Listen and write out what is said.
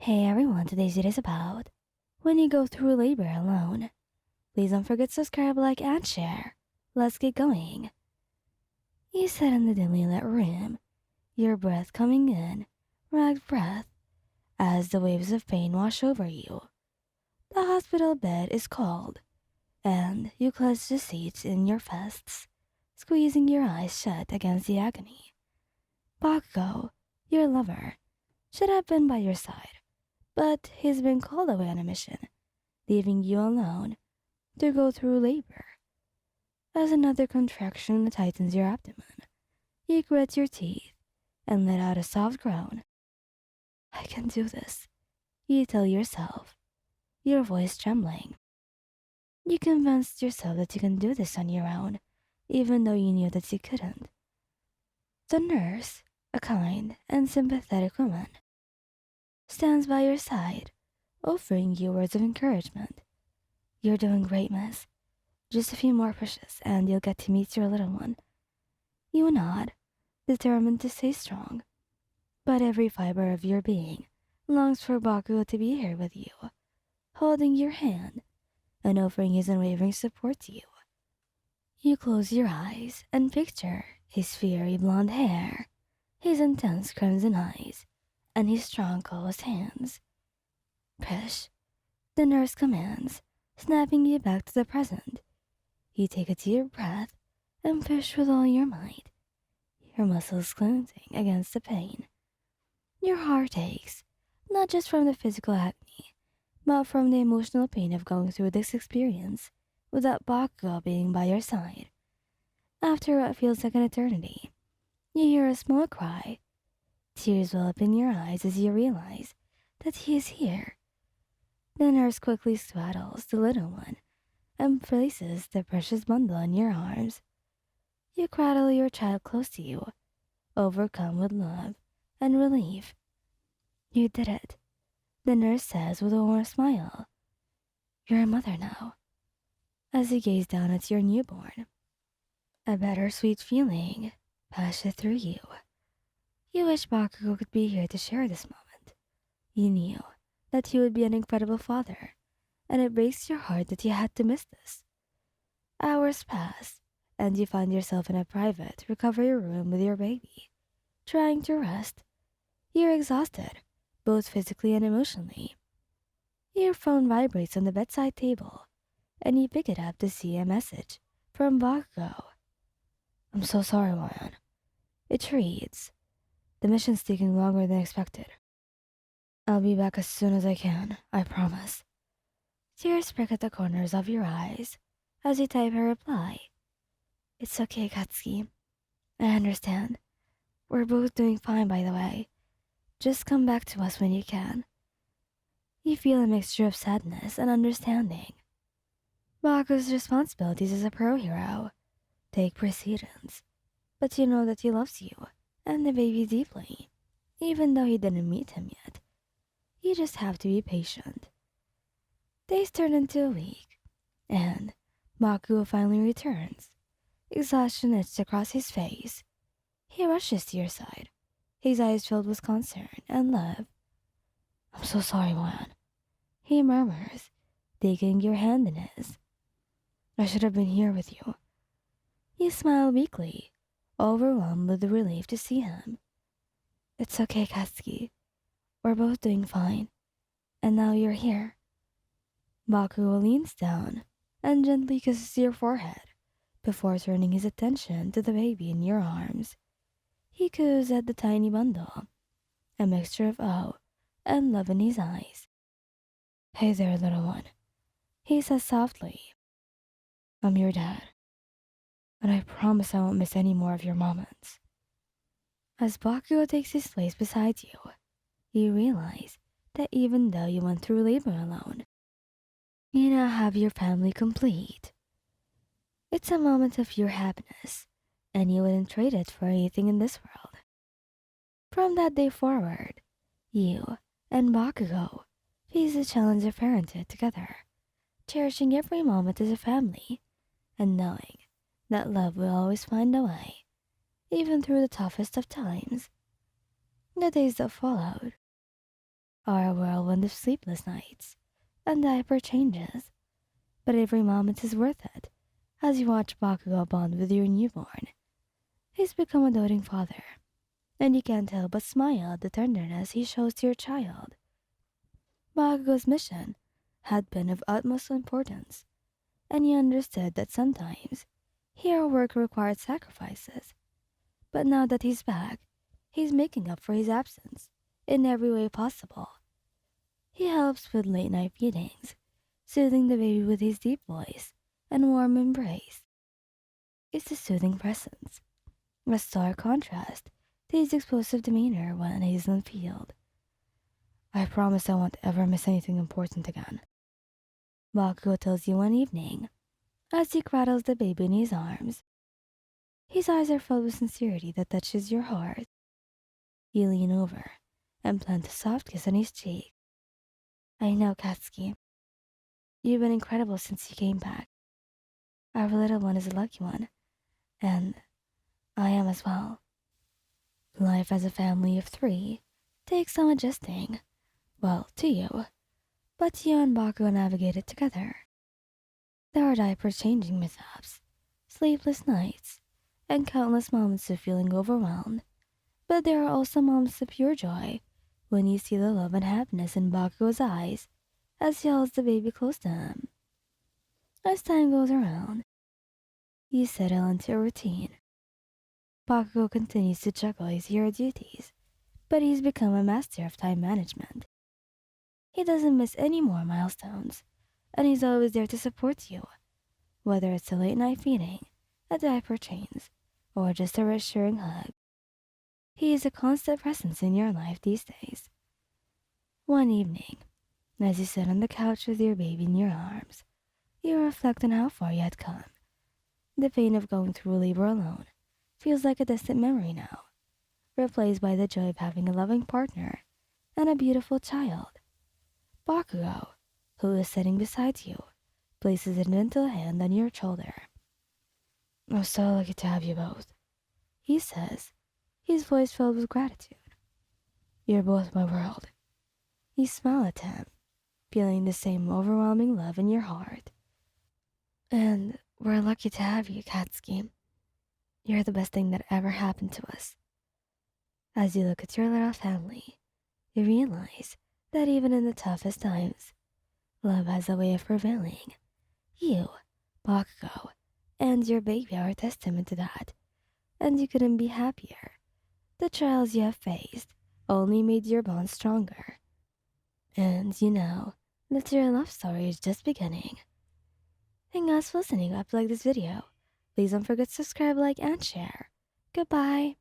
Hey everyone, today's video is about when you go through labor alone. Please don't forget to subscribe, like, and share. Let's get going. You sit in the dimly lit room, your breath coming in, ragged breath, as the waves of pain wash over you. The hospital bed is cold, and you clutch the seats in your fists, squeezing your eyes shut against the agony. Bakugou, your lover, should have been by your side, but he's been called away on a mission, leaving you alone to go through labor. As another contraction tightens your abdomen, you grit your teeth and let out a soft groan. I can do this, you tell yourself, your voice trembling. You convinced yourself that you can do this on your own, even though you knew that you couldn't. The nurse, a kind and sympathetic woman, stands by your side, offering you words of encouragement. You're doing great, miss. Just a few more pushes and you'll get to meet your little one. You nod, determined to stay strong. But every fiber of your being longs for Bakugou to be here with you, holding your hand and offering his unwavering support to you. You close your eyes and picture his fiery blonde hair, his intense crimson eyes, and his strong closed hands. Push, the nurse commands, snapping you back to the present. You take a deep breath and push with all your might, your muscles clenching against the pain. Your heart aches, not just from the physical agony, but from the emotional pain of going through this experience without Bakugou being by your side. After what feels like an eternity, you hear a small cry. Tears well up in your eyes as you realize that he is here. The nurse quickly swaddles the little one and places the precious bundle in your arms. You cradle your child close to you, overcome with love and relief. You did it, the nurse says with a warm smile. You're a mother now. As you gaze down at your newborn, a bittersweet feeling passes through you. You wish Bakugou could be here to share this moment. You knew that he would be an incredible father, and it breaks your heart that you had to miss this. Hours pass, and you find yourself in a private recovery room with your baby, trying to rest. You're exhausted, both physically and emotionally. Your phone vibrates on the bedside table, and you pick it up to see a message from Bakugou. I'm so sorry, Ryan. It reads, the mission's taking longer than expected. I'll be back as soon as I can, I promise. Tears prick at the corners of your eyes as you type her reply. It's okay, Katsuki. I understand. We're both doing fine, by the way. Just come back to us when you can. You feel a mixture of sadness and understanding. Baku's responsibilities as a pro hero take precedence, but you know that he loves you and the baby deeply, even though he didn't meet him yet. You just have to be patient. Days turn into a week, and Bakugou finally returns. Exhaustion etched across his face. He rushes to your side, his eyes filled with concern and love. I'm so sorry, Juan, he murmurs, taking your hand in his. I should have been here with you. You smile weakly, overwhelmed with the relief to see him. It's okay, Katsuki. We're both doing fine, and now you're here. Bakugou leans down and gently kisses your forehead before turning his attention to the baby in your arms. He coos at the tiny bundle, a mixture of awe and love in his eyes. Hey there, little one, he says softly. I'm your dad, and I promise I won't miss any more of your moments. As Bakugou takes his place beside you, you realize that even though you went through labor alone, you now have your family complete. It's a moment of pure happiness, and you wouldn't trade it for anything in this world. From that day forward, you and Bakugou face the challenge of parenthood together, cherishing every moment as a family, and knowing that love will always find a way, even through the toughest of times. The days that followed are a whirlwind of sleepless nights and diaper changes, but every moment is worth it as you watch Bakugo bond with your newborn. He's become a doting father, and you can't help but smile at the tenderness he shows to your child. Bakugo's mission had been of utmost importance, and he understood that sometimes hero work required sacrifices. But now that he's back, he's making up for his absence in every way possible. He helps with late night feedings, soothing the baby with his deep voice and warm embrace. It's a soothing presence, a stark contrast to his explosive demeanor when he's on the field. I promise I won't ever miss anything important again, Bakugo tells you one evening as he cradles the baby in his arms. His eyes are filled with sincerity that touches your heart. You lean over and plant a soft kiss on his cheek. I know, Katsuki. You've been incredible since you came back. Our little one is a lucky one, and I am as well. Life as a family of three takes some adjusting. Well, to you. But you and Bakugo navigate it together. There are diaper changing mishaps, sleepless nights, and countless moments of feeling overwhelmed. But there are also moments of pure joy when you see the love and happiness in Bakugo's eyes as he holds the baby close to him. As time goes around, you settle into a routine. Bakugo continues to juggle his hero duties, but he's become a master of time management. He doesn't miss any more milestones, and he's always there to support you, whether it's a late night feeding, a diaper change, or just a reassuring hug. He is a constant presence in your life these days. One evening, as you sit on the couch with your baby in your arms, you reflect on how far you had come. The pain of going through labor alone feels like a distant memory now, replaced by the joy of having a loving partner and a beautiful child. Bakugo, who is sitting beside you, places a gentle hand on your shoulder. I'm so lucky to have you both, he says, his voice filled with gratitude. You're both my world. You smile at him, feeling the same overwhelming love in your heart. And we're lucky to have you, Katsuki. You're the best thing that ever happened to us. As you look at your little family, you realize that even in the toughest times, love has a way of prevailing. You, Bakugo, and your baby are a testament to that, and you couldn't be happier. The trials you have faced only made your bond stronger. And you know that your love story is just beginning. Thanks for listening. If you like this video, please don't forget to subscribe, like, and share. Goodbye.